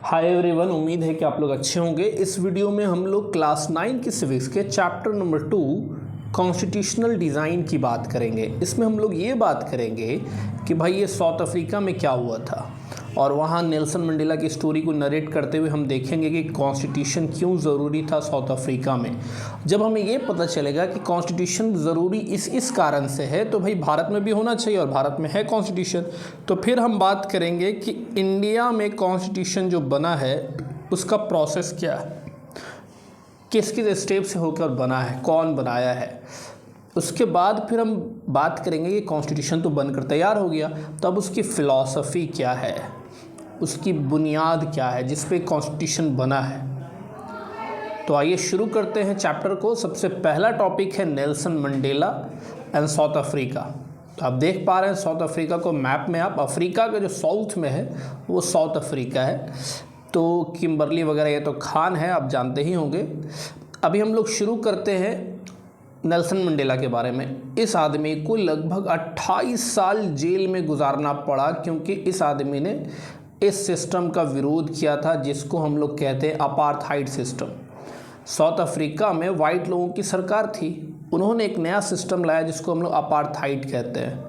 Hi everyone, उम्मीद है कि आप लोग अच्छे होंगे। इस वीडियो में हम लोग क्लास 9 की सिविक्स के चैप्टर नंबर 2 कॉन्स्टिट्यूशनल डिज़ाइन की बात करेंगे। इसमें हम लोग ये बात करेंगे कि भाई ये साउथ अफ्रीका में क्या हुआ था और वहाँ नेल्सन मंडेला की स्टोरी को नरेट करते हुए हम देखेंगे कि कॉन्स्टिट्यूशन क्यों ज़रूरी था साउथ अफ्रीका में। जब हमें ये पता चलेगा कि कॉन्स्टिट्यूशन ज़रूरी इस कारण से है तो भाई भारत में भी होना चाहिए और भारत में है कॉन्स्टिट्यूशन। तो फिर हम बात करेंगे कि इंडिया में कॉन्स्टिट्यूशन जो बना है उसका प्रोसेस क्या है, किस किस स्टेप से होकर बना है, कौन बनाया है। उसके बाद फिर हम बात करेंगे कि कॉन्स्टिट्यूशन तो बनकर तैयार हो गया, तो अब उसकी फ़िलॉसफी क्या है, उसकी बुनियाद क्या है जिस पे कॉन्स्टिट्यूशन बना है। तो आइए शुरू करते हैं चैप्टर को। सबसे पहला टॉपिक है Nelson Mandela and south Africa. तो आप देख पा रहे हैं साउथ अफ्रीका को मैप में। आप अफ्रीका का जो साउथ में है वो साउथ अफ्रीका है। तो किम्बरली वगैरह ये तो खान है, आप जानते ही होंगे। अभी हम लोग शुरू करते हैं नेल्सन मंडेला के बारे में। इस आदमी को लगभग 28 साल जेल में गुजारना पड़ा क्योंकि इस आदमी ने इस सिस्टम का विरोध किया था जिसको हम लोग कहते हैं अपार्थाइड सिस्टम। साउथ अफ्रीका में वाइट लोगों की सरकार थी, उन्होंने एक नया सिस्टम लाया जिसको हम लोग अपार्थाइड कहते हैं,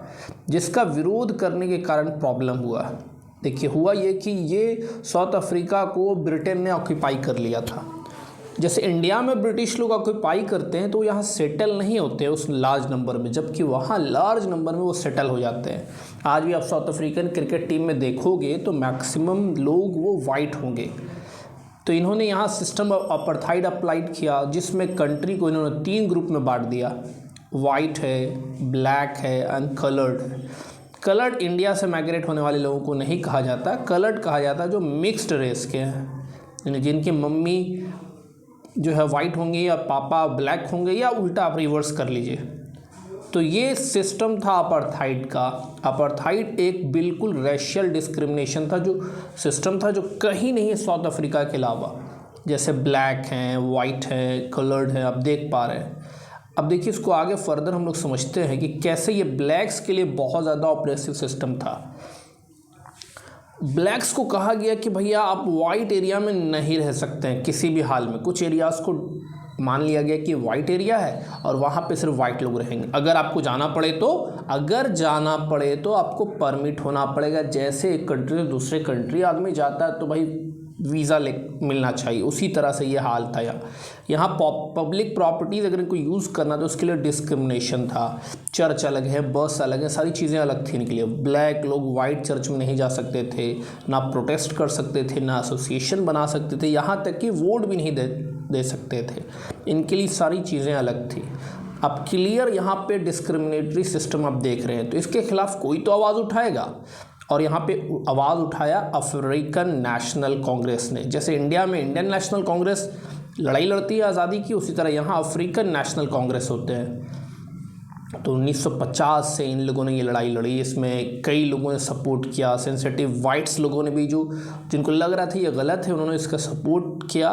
जिसका विरोध करने के कारण प्रॉब्लम हुआ। देखिए हुआ ये कि ये साउथ अफ्रीका को ब्रिटेन ने ऑक्यूपाई कर लिया था। जैसे इंडिया में ब्रिटिश लोग ऑक्यूपाई करते हैं तो यहाँ सेटल नहीं होते उस लार्ज नंबर में, जबकि वहाँ लार्ज नंबर में वो सेटल हो जाते हैं। आज भी आप साउथ अफ्रीकन क्रिकेट टीम में देखोगे तो मैक्सिमम लोग वो वाइट होंगे। तो इन्होंने यहाँ सिस्टम ऑफ अपार्थाइड अप्लाइड किया जिसमें कंट्री को इन्होंने 3 ग्रुप में बांट दिया। वाइट है, ब्लैक है एंड कलर्ड है। कलर्ड इंडिया से माइग्रेट होने वाले लोगों को नहीं कहा जाता, कलर्ड कहा जाता है जो मिक्स्ड रेस के हैं, यानी जिनकी मम्मी जो है वाइट होंगी या पापा ब्लैक होंगे, या उल्टा आप रिवर्स कर लीजिए। तो ये सिस्टम था अपार्थाइड का। अपार्थाइड एक बिल्कुल रेशियल डिस्क्रिमिनेशन था, जो सिस्टम था जो कहीं नहीं है साउथ अफ्रीका के अलावा। जैसे ब्लैक हैं, वाइट हैं, कलर्ड हैं, आप देख पा रहे हैं। अब देखिए इसको आगे फर्दर हम लोग समझते हैं कि कैसे ये ब्लैक्स के लिए बहुत ज़्यादा ऑपरेसिव सिस्टम था। ब्लैक्स को कहा गया कि भैया आप वाइट एरिया में नहीं रह सकते हैं किसी भी हाल में। कुछ एरियाज़ को मान लिया गया कि वाइट एरिया है और वहाँ पे सिर्फ वाइट लोग रहेंगे। अगर जाना पड़े तो आपको परमिट होना पड़ेगा। जैसे एक कंट्री से दूसरे कंट्री आदमी जाता है तो भाई वीज़ा मिलना चाहिए, उसी तरह से ये हाल था। यहाँ पब्लिक प्रॉपर्टीज़ अगर इनको यूज़ करना तो उसके लिए डिस्क्रिमिनेशन था। चर्च अलग है, बस अलग है, सारी चीज़ें अलग थी इनके लिए। ब्लैक लोग वाइट चर्च में नहीं जा सकते थे, ना प्रोटेस्ट कर सकते थे, ना एसोसिएशन बना सकते थे, यहाँ तक कि वोट भी नहीं दे सकते थे। इनके लिए सारी चीज़ें अलग थी। अब क्लियर यहाँ पे डिस्क्रिमिनेटरी सिस्टम आप देख रहे हैं, तो इसके खिलाफ कोई तो आवाज़ उठाएगा। और यहाँ पे आवाज़ उठाया अफ्रीकन नेशनल कांग्रेस ने। जैसे इंडिया में इंडियन नेशनल कांग्रेस लड़ाई लड़ती है आज़ादी की, उसी तरह यहाँ अफ्रीकन नेशनल कांग्रेस होते हैं। तो 1950 से इन लोगों ने ये लड़ाई लड़ी। इसमें कई लोगों ने सपोर्ट किया। सेंसिटिव वाइट्स लोगों ने भी, जिनको लग रहा था ये गलत है, उन्होंने इसका सपोर्ट किया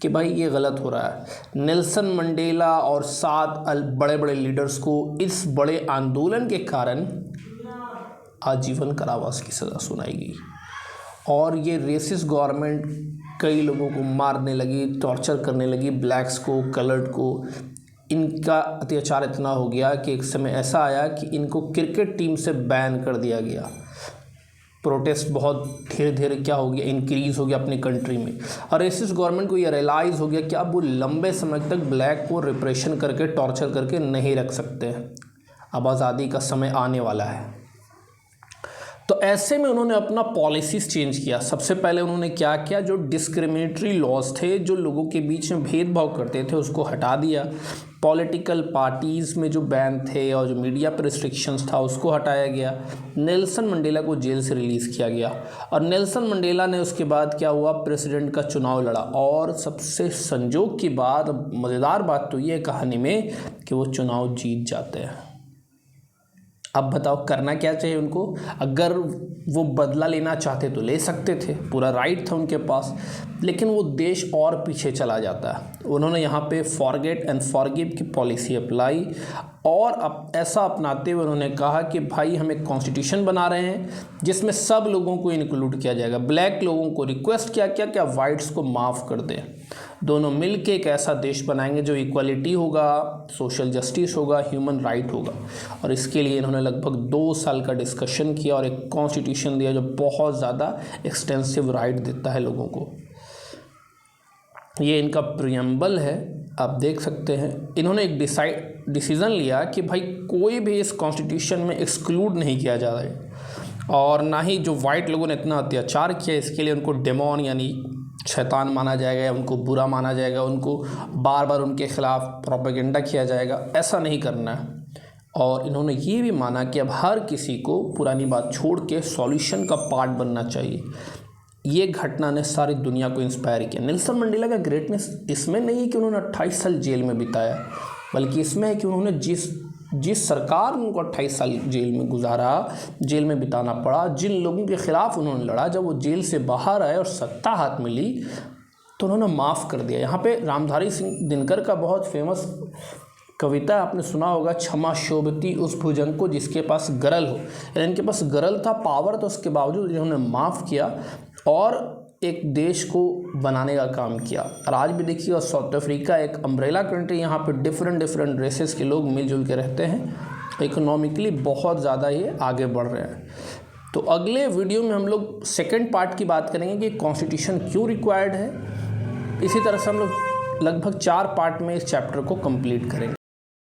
कि भाई ये गलत हो रहा है। नेल्सन मंडेला और 7 बड़े बड़े लीडर्स को इस बड़े आंदोलन के कारण आजीवन कारावास की सज़ा सुनाई गई। और ये रेसिस्ट गवर्नमेंट कई लोगों को मारने लगी, टॉर्चर करने लगी, ब्लैक्स को, कलर्ड को। इनका अत्याचार इतना हो गया कि एक समय ऐसा आया कि इनको क्रिकेट टीम से बैन कर दिया गया। प्रोटेस्ट बहुत धीरे धीरे क्या हो गया, इंक्रीज़ हो गया अपनी कंट्री में। और रेसिस्ट गवर्नमेंट को ये रियलाइज़ हो गया कि अब वो लंबे समय तक ब्लैक को रिप्रेशन करके, टॉर्चर करके नहीं रख सकते हैं। अब आज़ादी का समय आने वाला है। तो ऐसे में उन्होंने अपना पॉलिसीज़ चेंज किया। सबसे पहले उन्होंने क्या किया, जो डिस्क्रिमिनेटरी लॉज थे, जो लोगों के बीच में भेदभाव करते थे, उसको हटा दिया। पॉलिटिकल पार्टीज़ में जो बैन थे और जो मीडिया पर रिस्ट्रिक्शंस था उसको हटाया गया। नेल्सन मंडेला को जेल से रिलीज़ किया गया। और नेल्सन मंडेला ने उसके बाद क्या हुआ, प्रेसिडेंट का चुनाव लड़ा। और सबसे संजोग की बात, मज़ेदार बात तो ये है कहानी में कि वो चुनाव जीत जाते हैं। अब बताओ करना क्या चाहिए उनको। अगर वो बदला लेना चाहते तो ले सकते थे, पूरा राइट था उनके पास, लेकिन वो देश और पीछे चला जाता है। उन्होंने यहाँ पे फॉरगेट एंड फॉरगिव की पॉलिसी अप्लाई और अब ऐसा अपनाते हुए उन्होंने कहा कि भाई हम एक कॉन्स्टिट्यूशन बना रहे हैं जिसमें सब लोगों को इंक्लूड किया जाएगा। ब्लैक लोगों को रिक्वेस्ट किया क्या क्या वाइट्स को माफ़ कर दें, दोनों मिलके एक ऐसा देश बनाएंगे जो इक्वालिटी होगा, सोशल जस्टिस होगा, ह्यूमन राइट होगा। और इसके लिए इन्होंने लगभग 2 साल का डिस्कशन किया और एक कॉन्स्टिट्यूशन दिया जो बहुत ज़्यादा एक्सटेंसिव राइट देता है लोगों को। ये इनका प्रियम्बल है, आप देख सकते हैं। इन्होंने एक डिसीज़न लिया कि भाई कोई भी इस कॉन्स्टिट्यूशन में एक्सक्लूड नहीं किया जा रहा है, और ना ही जो वाइट लोगों ने इतना अत्याचार किया इसके लिए उनको डेमोन यानी शैतान माना जाएगा या उनको बुरा माना जाएगा, उनको बार बार उनके ख़िलाफ़ प्रोपेगेंडा किया जाएगा, ऐसा नहीं करना है। और इन्होंने ये भी माना कि अब हर किसी को पुरानी बात छोड़ के सॉल्यूशन का पार्ट बनना चाहिए। ये घटना ने सारी दुनिया को इंस्पायर किया। नेल्सन मंडेला का ग्रेटनेस इसमें नहीं है कि उन्होंने 28 साल जेल में बिताया, बल्कि इसमें है कि उन्होंने जिस सरकार ने उनको 28 साल जेल में गुजारा, जेल में बिताना पड़ा, जिन लोगों के ख़िलाफ़ उन्होंने लड़ा, जब वो जेल से बाहर आए और सत्ता हाथ मिली तो उन्होंने माफ़ कर दिया। यहाँ पे रामधारी सिंह दिनकर का बहुत फेमस कविता आपने सुना होगा, क्षमा शोभती उस भुजंग को जिसके पास गरल हो। यानी इनके पास गरल था, पावर, तो उसके बावजूद इन्होंने माफ़ किया और एक देश को बनाने का काम किया। और आज भी देखिएगा साउथ अफ्रीका एक अम्ब्रेला कंट्री, यहाँ पे डिफरेंट रेसेस के लोग मिलजुल के रहते हैं, इकोनॉमिकली बहुत ज़्यादा ये आगे बढ़ रहे हैं। तो अगले वीडियो में हम लोग सेकेंड पार्ट की बात करेंगे कि कॉन्स्टिट्यूशन क्यों रिक्वायर्ड है। इसी तरह से हम लोग लगभग 4 पार्ट में इस चैप्टर को कंप्लीट करेंगे।